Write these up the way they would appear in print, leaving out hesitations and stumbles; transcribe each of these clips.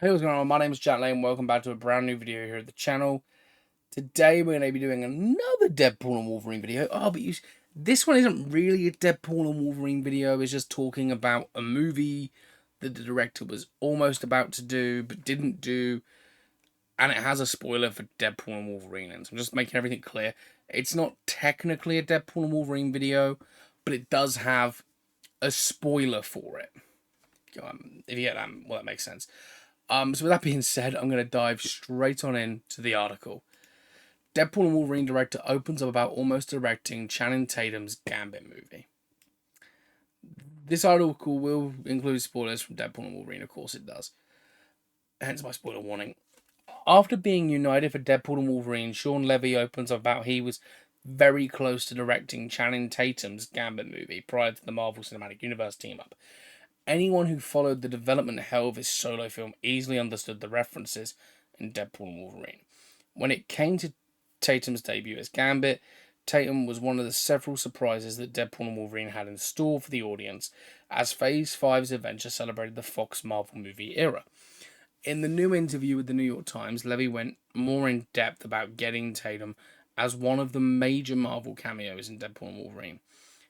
Hey, what's going on? My name is Jack Lane. Welcome back to a brand new video here at the channel. Today we're going to be doing another Deadpool and Wolverine video. This one isn't really a Deadpool and Wolverine video. It's just talking about a movie that the director was almost about to do but didn't do, and it has a spoiler for Deadpool and Wolverine. And so I'm just making everything clear. It's not technically a Deadpool and Wolverine video, but it does have a spoiler for it. If you get that, well, that makes sense. So with that being said, I'm going to dive straight on into the article. Deadpool and Wolverine director opens up about almost directing Channing Tatum's Gambit movie. This article will include spoilers from Deadpool and Wolverine, of course it does. Hence my spoiler warning. After being united for Deadpool and Wolverine, Shawn Levy opens up about he was very close to directing Channing Tatum's Gambit movie prior to the Marvel Cinematic Universe team up. Anyone who followed the development hell of his solo film easily understood the references in Deadpool and Wolverine. When it came to Tatum's debut as Gambit, Tatum was one of the several surprises that Deadpool and Wolverine had in store for the audience as Phase 5's adventure celebrated the Fox Marvel movie era. In the new interview with the New York Times, Levy went more in depth about getting Tatum as one of the major Marvel cameos in Deadpool and Wolverine.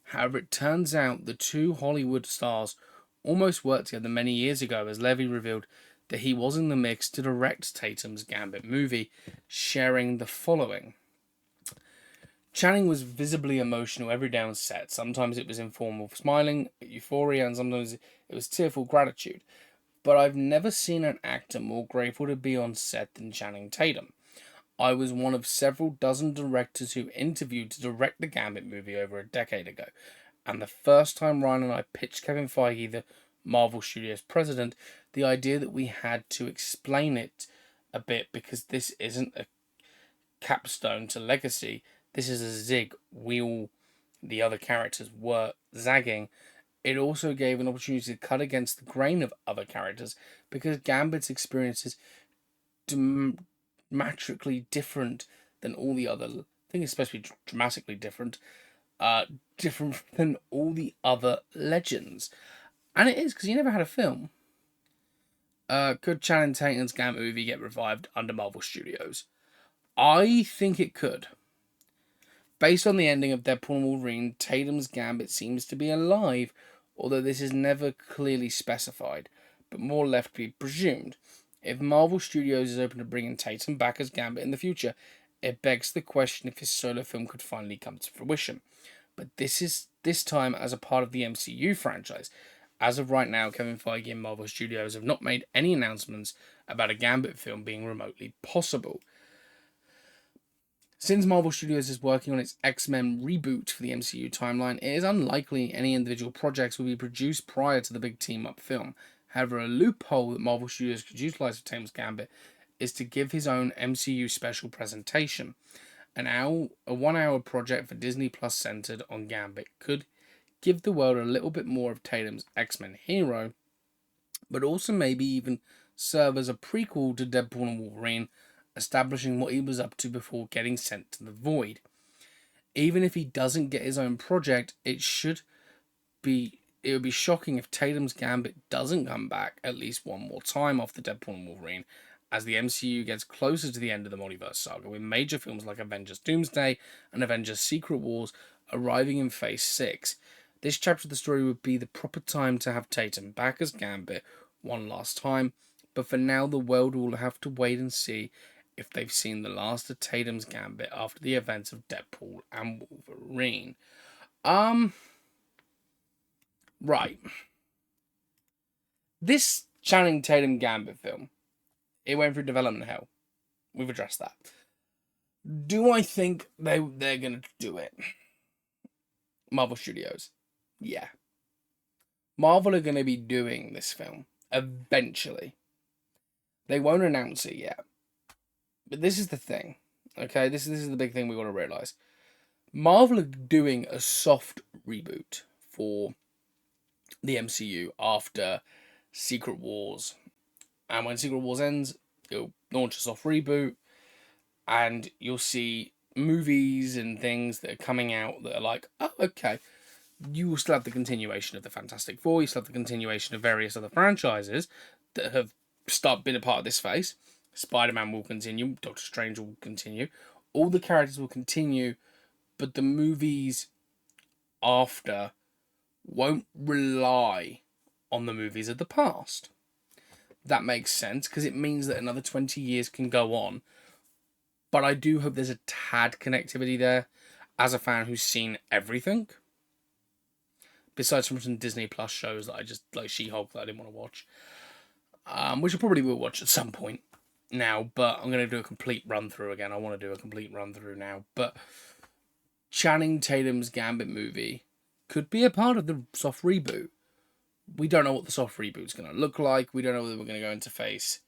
However, it turns out the two Hollywood stars almost worked together many years ago, as Levy revealed that he was in the mix to direct Tatum's Gambit movie, sharing the following. Channing was visibly emotional every day on set. Sometimes it was in form of smiling at euphoria, and sometimes it was tearful gratitude. But I've never seen an actor more grateful to be on set than Channing Tatum. I was one of several dozen directors who interviewed to direct the Gambit movie over a decade ago, and the first time Ryan and I pitched Kevin Feige, the Marvel Studios president, the idea that we had to explain it a bit because this isn't a capstone to legacy, this is a zig. The other characters, were zagging. It also gave an opportunity to cut against the grain of other characters because Gambit's experience is dramatically different than all the other. I think it's supposed to be dramatically different different than all the other legends. And it is, because you never had a film. Could Channing Tatum's Gambit movie get revived under Marvel Studios? I think it could. Based on the ending of Deadpool and Wolverine, Tatum's Gambit seems to be alive, although this is never clearly specified, but more left to be presumed. If Marvel Studios is open to bringing Tatum back as Gambit in the future, it begs the question if his solo film could finally come to fruition. But this time as a part of the MCU franchise. As of right now, Kevin Feige and Marvel Studios have not made any announcements about a Gambit film being remotely possible. Since Marvel Studios is working on its X-Men reboot for the MCU timeline, it is unlikely any individual projects will be produced prior to the big team-up film. However, a loophole that Marvel Studios could utilize for Tatum's Gambit is to give his own MCU special presentation. A 1 hour project for Disney Plus centered on Gambit could give the world a little bit more of Tatum's X-Men hero, but also maybe even serve as a prequel to Deadpool and Wolverine, establishing what he was up to before getting sent to the void. Even if he doesn't get his own project, it would be shocking if Tatum's Gambit doesn't come back at least one more time after Deadpool and Wolverine, as the MCU gets closer to the end of the multiverse saga, with major films like Avengers Doomsday and Avengers Secret Wars arriving in Phase 6. This chapter of the story would be the proper time to have Tatum back as Gambit one last time, but for now the world will have to wait and see if they've seen the last of Tatum's Gambit after the events of Deadpool and Wolverine. Right. This Channing Tatum Gambit film, it went through development hell. We've addressed that. Do I think they're gonna do it? Marvel Studios. Yeah. Marvel are gonna be doing this film eventually. They won't announce it yet. But this is the thing. Okay, this is the big thing we gotta realise. Marvel are doing a soft reboot for the MCU after Secret Wars. And when Secret Wars ends, it'll launch a soft reboot, and you'll see movies and things that are coming out that are like, oh, okay. You will still have the continuation of the Fantastic Four, you still have the continuation of various other franchises that have start being a part of this phase. Spider-Man will continue. Doctor Strange will continue. All the characters will continue, but the movies after won't rely on the movies of the past. That makes sense, because it means that another 20 years can go on. But I do hope there's a tad connectivity there, as a fan who's seen everything. Besides from some Disney Plus shows that I just, like She-Hulk, that I didn't want to watch. Which I probably will watch at some point now, but I'm going to do a complete run-through again. I want to do a complete run-through now. But Channing Tatum's Gambit movie could be a part of the soft reboot. We don't know what the soft reboot's going to look like. We don't know whether we're going to go into phase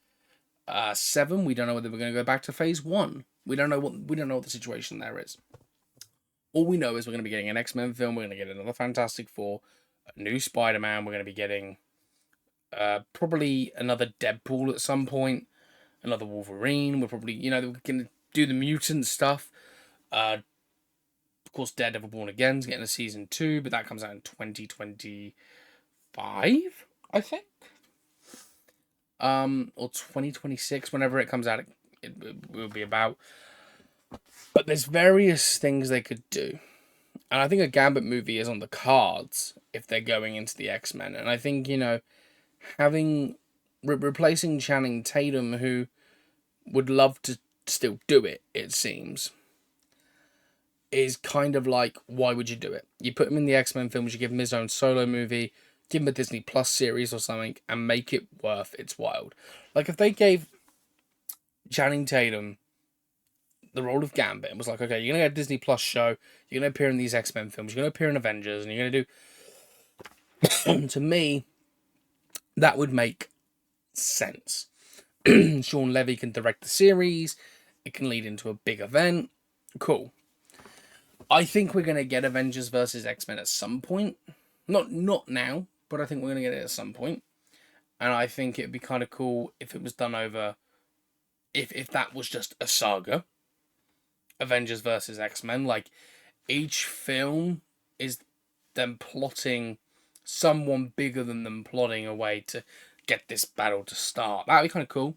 7. We don't know whether we're going to go back to phase 1. We don't know what the situation there is. All we know is we're going to be getting an X-Men film. We're going to get another Fantastic Four, a new Spider-Man. We're going to be getting probably another Deadpool at some point, another Wolverine. We're probably, we're going to do the mutant stuff. Of course, Daredevil Born Again's getting a season 2, but that comes out in 2025, I think. Or 2026, whenever it comes out, it will be about. But there's various things they could do. And I think a Gambit movie is on the cards if they're going into the X-Men. And I think, having replacing Channing Tatum, who would love to still do it, it seems, is kind of like, why would you do it? You put him in the X-Men films, you give him his own solo movie, give him a Disney Plus series or something, and make it worth its while. Like, if they gave Channing Tatum the role of Gambit and was like, okay, you're going to get a Disney Plus show, you're going to appear in these X-Men films, you're going to appear in Avengers, and you're going to do... To me, that would make sense. Shawn Levy can direct the series, it can lead into a big event. Cool. I think we're going to get Avengers versus X-Men at some point. Not now, but I think we're going to get it at some point. And I think it'd be kind of cool if it was done over... If that was just a saga. Avengers versus X-Men. Like, each film is them plotting someone bigger than them plotting a way to get this battle to start. That'd be kind of cool.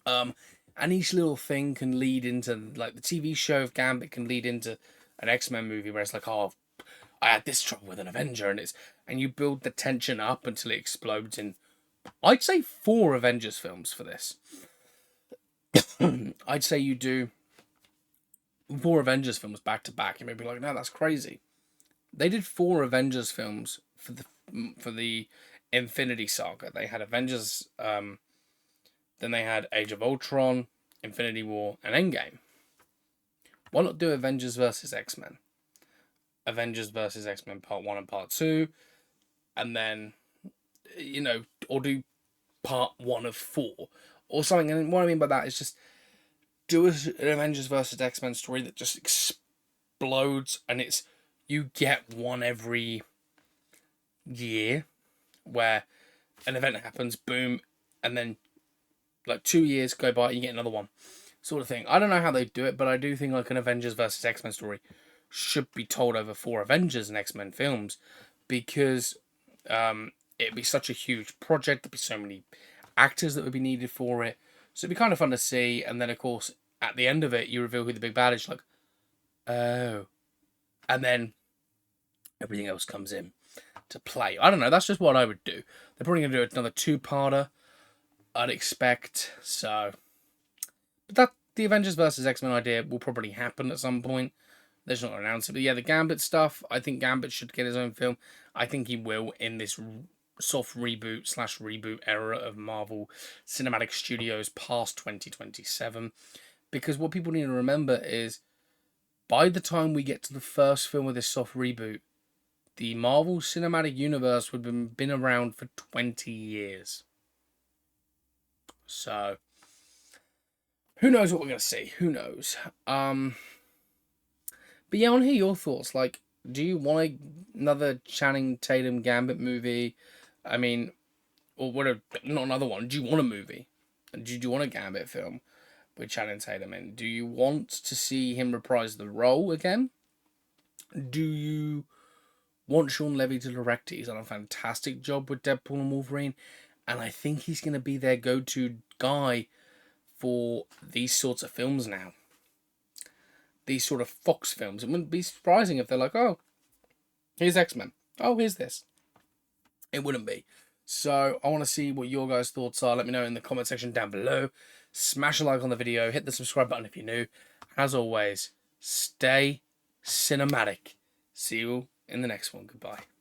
And each little thing can lead into, like, the TV show of Gambit can lead into an X-Men movie where it's like, oh, I had this trouble with an Avenger, and you build the tension up until it explodes in, I'd say, 4 Avengers films for this. I'd say you do 4 Avengers films back to back. You may be like, no, that's crazy. They did 4 Avengers films for the Infinity Saga. They had Avengers, then they had Age of Ultron, Infinity War, and Endgame. Why not do Avengers versus X-Men? Avengers versus X-Men Part 1 and Part 2, and then, or do Part 1 of 4, or something. And what I mean by that is just do an Avengers versus X-Men story that just explodes, and you get one every year, where an event happens, boom, and then like 2 years go by, you get another one, sort of thing. I don't know how they do it, but I do think like an Avengers versus X-Men story should be told over 4 Avengers and X-Men films, because it'd be such a huge project. There'd be so many actors that would be needed for it, so it'd be kind of fun to see. And then of course at the end of it you reveal who the big bad is, like, oh, and then everything else comes in to play. I don't know, that's just what I would do. They're probably going to do another 2-parter, I'd expect. So, but that the Avengers versus X-Men idea will probably happen at some point. They're just not going to announce it. But yeah, the Gambit stuff, I think Gambit should get his own film. I think he will in this soft reboot/reboot era of Marvel Cinematic Studios past 2027. Because what people need to remember is, by the time we get to the first film of this soft reboot, the Marvel Cinematic Universe would have been around for 20 years. So, who knows what we're going to see? Who knows? But yeah, I want to hear your thoughts. Like, do you want another Channing Tatum Gambit movie? I mean, or not another one. Do you want a movie? Do you want a Gambit film with Channing Tatum in? Do you want to see him reprise the role again? Do you want Shawn Levy to direct it? He's done a fantastic job with Deadpool and Wolverine. And I think he's going to be their go-to guy for these sorts of films now. These sort of Fox films. It wouldn't be surprising if they're like, oh, here's X-Men. Oh, here's this. It wouldn't be. So I want to see what your guys' thoughts are. Let me know in the comment section down below. Smash a like on the video. Hit the subscribe button if you're new. As always, stay cinematic. See you in the next one. Goodbye.